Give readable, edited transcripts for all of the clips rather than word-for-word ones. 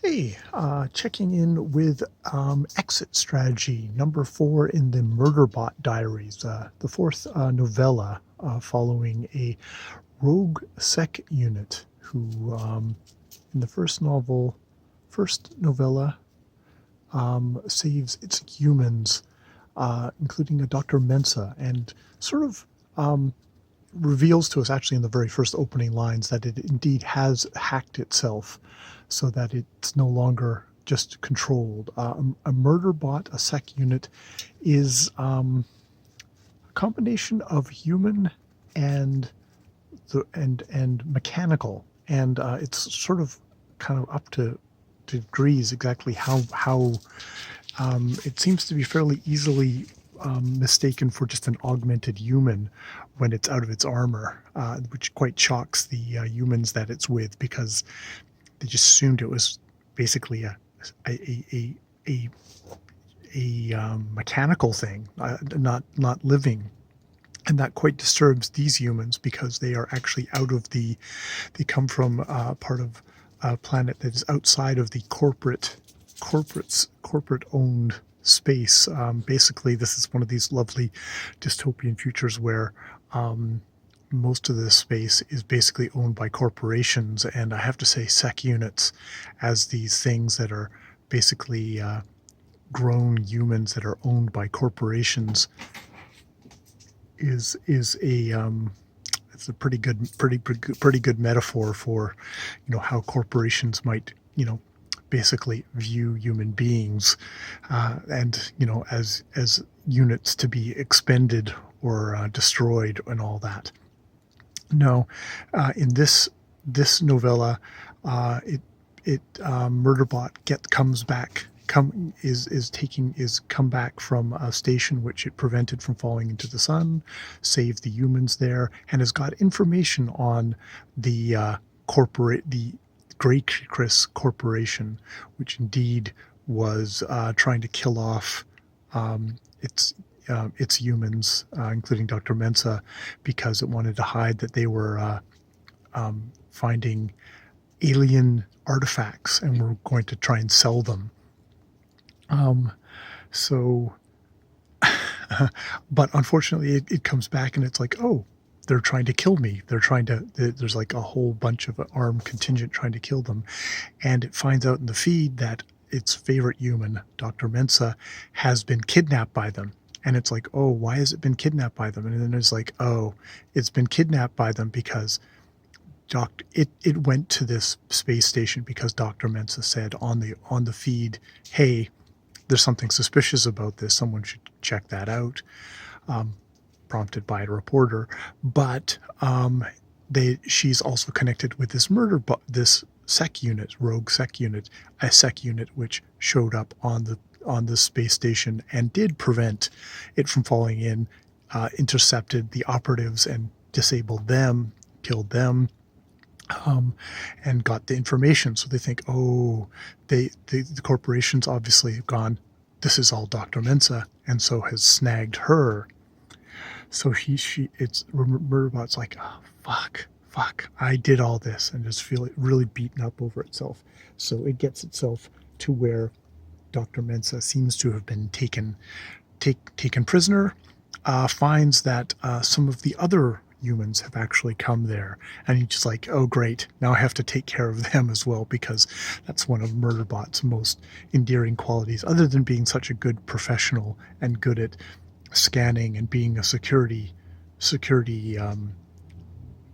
Hey, checking in with Exit Strategy, number 4 in the Murderbot Diaries, the fourth novella following a rogue sec unit who, in the first novella, saves its humans, including a Dr. Mensa, and sort of reveals to us actually in the very first opening lines that it indeed has hacked itself so that it's no longer just controlled. A murder bot, a sec unit, is a combination of human and and mechanical, and it's sort of kind of up to degrees exactly how it seems to be fairly easily mistaken for just an augmented human when it's out of its armor, which quite shocks the humans that it's with, because they just assumed it was basically a, a, a mechanical thing, not living. And that quite disturbs these humans because they are actually out of they come from part of a planet that is outside of the corporate owned space. Basically, this is one of these lovely dystopian futures where most of this space is basically owned by corporations, and I have to say sec units as these things that are basically grown humans that are owned by corporations is it's a pretty good metaphor for how corporations might basically view human beings, and as units to be expended or destroyed and all that. No, in this novella, Murderbot comes back come back from a station which it prevented from falling into the sun, saved the humans there, and has got information on the the Grey Chris Corporation, which indeed was trying to kill off its humans, including Dr. Mensa, because it wanted to hide that they were finding alien artifacts and were going to try and sell them. So, but unfortunately, it comes back and it's like, oh, they're trying to kill me. There's like a whole bunch of armed contingent trying to kill them. And it finds out in the feed that its favorite human, Dr. Mensa, has been kidnapped by them. And it's like, oh, why has it been kidnapped by them? And then it's like, oh, it's been kidnapped by them because it went to this space station because Dr. Mensa said on the feed, hey, there's something suspicious about this. Someone should check that out. Prompted by a reporter, but she's also connected with this this sec unit, rogue sec unit, a sec unit which showed up on the space station and did prevent it from falling in, intercepted the operatives and disabled them, killed them. And got the information. So they think, oh, the corporations obviously have gone, this is all Dr. Mensa, and so has snagged her. So it's Murderbot's like, oh, fuck, I did all this, and just feel it really beaten up over itself. So it gets itself to where Dr. Mensa seems to have been taken prisoner, finds that some of the other humans have actually come there, and he's just like, oh great, now I have to take care of them as well, because that's one of Murderbot's most endearing qualities, other than being such a good professional and good at scanning and being a security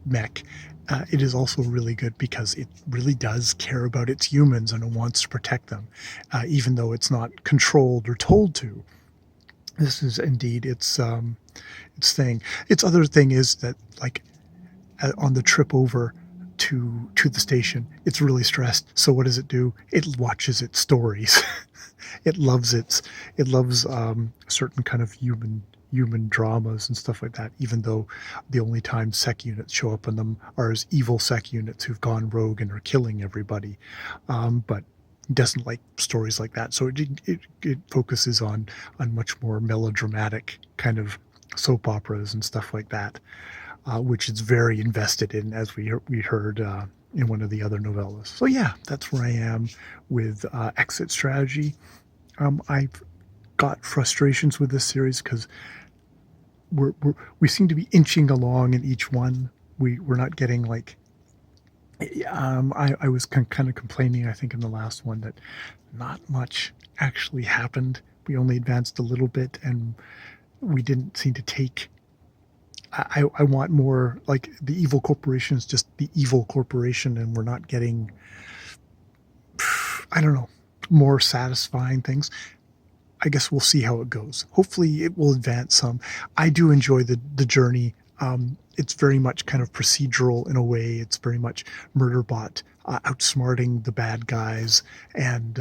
mech. It is also really good because it really does care about its humans and it wants to protect them, even though it's not controlled or told to. This is indeed its thing. Its other thing is that, like, on the trip over to the station, it's really stressed. So what does it do? It watches its stories. it loves certain kind of human dramas and stuff like that, even though the only time sec units show up in them are as evil sec units who've gone rogue and are killing everybody. But doesn't like stories like that, so it focuses on much more melodramatic kind of soap operas and stuff like that, which it's very invested in, as we heard in one of the other novellas. So yeah, that's where I am with Exit Strategy. I've got frustrations with this series because we seem to be inching along in each one. We're not getting like I was kind of complaining, I think, in the last one that not much actually happened. We only advanced a little bit, and we didn't seem to take. I want more like the evil corporation is just the evil corporation, and we're not getting, I don't know, more satisfying things. I guess we'll see how it goes. Hopefully, it will advance some. I do enjoy the journey. It's very much kind of procedural in a way. It's very much Murderbot outsmarting the bad guys and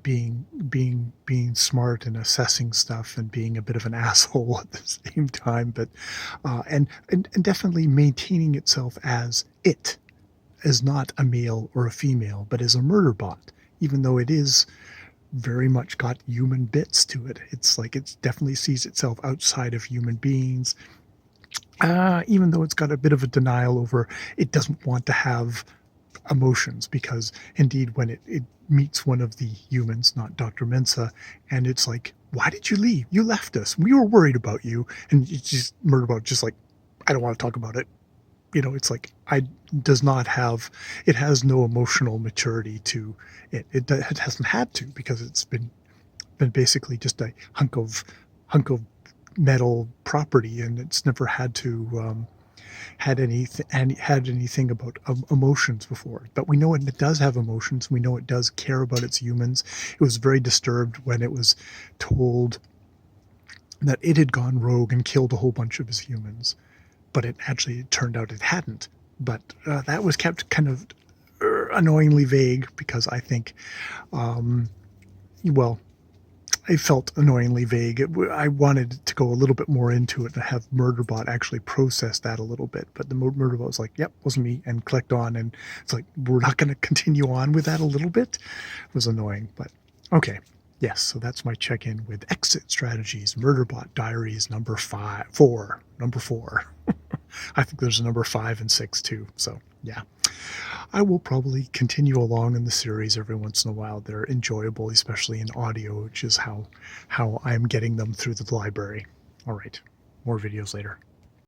being smart and assessing stuff and being a bit of an asshole at the same time. But and definitely maintaining itself as it, as not a male or a female, but as a Murderbot, even though it is very much got human bits to it. It's like it definitely sees itself outside of human beings, even though it's got a bit of a denial over it doesn't want to have emotions because indeed when it meets one of the humans, not Dr. Mensa, and it's like, why did you leave? You left us. We were worried about you. And it's just Murderbot just like, I don't want to talk about it. It's like it has no emotional maturity to it. It hasn't had to because it's been basically just a hunk of metal property, and it's never had to had anything about emotions before. But we know it does have emotions. We know it does care about its humans. It was very disturbed when it was told that it had gone rogue and killed a whole bunch of its humans, but it turned out it hadn't. But that was kept kind of annoyingly vague because I think, well, I felt annoyingly vague. I wanted to go a little bit more into it and have Murderbot actually process that a little bit. But the Murderbot was like, yep, wasn't me, and clicked on. And it's like, we're not going to continue on with that a little bit. It was annoying, but okay. Yes, so that's my check-in with Exit Strategies, Murderbot Diaries number 4. I think there's a number 5 and 6 too. So yeah, I will probably continue along in the series every once in a while. They're enjoyable, especially in audio, which is how I'm getting them through the library. All right, more videos later.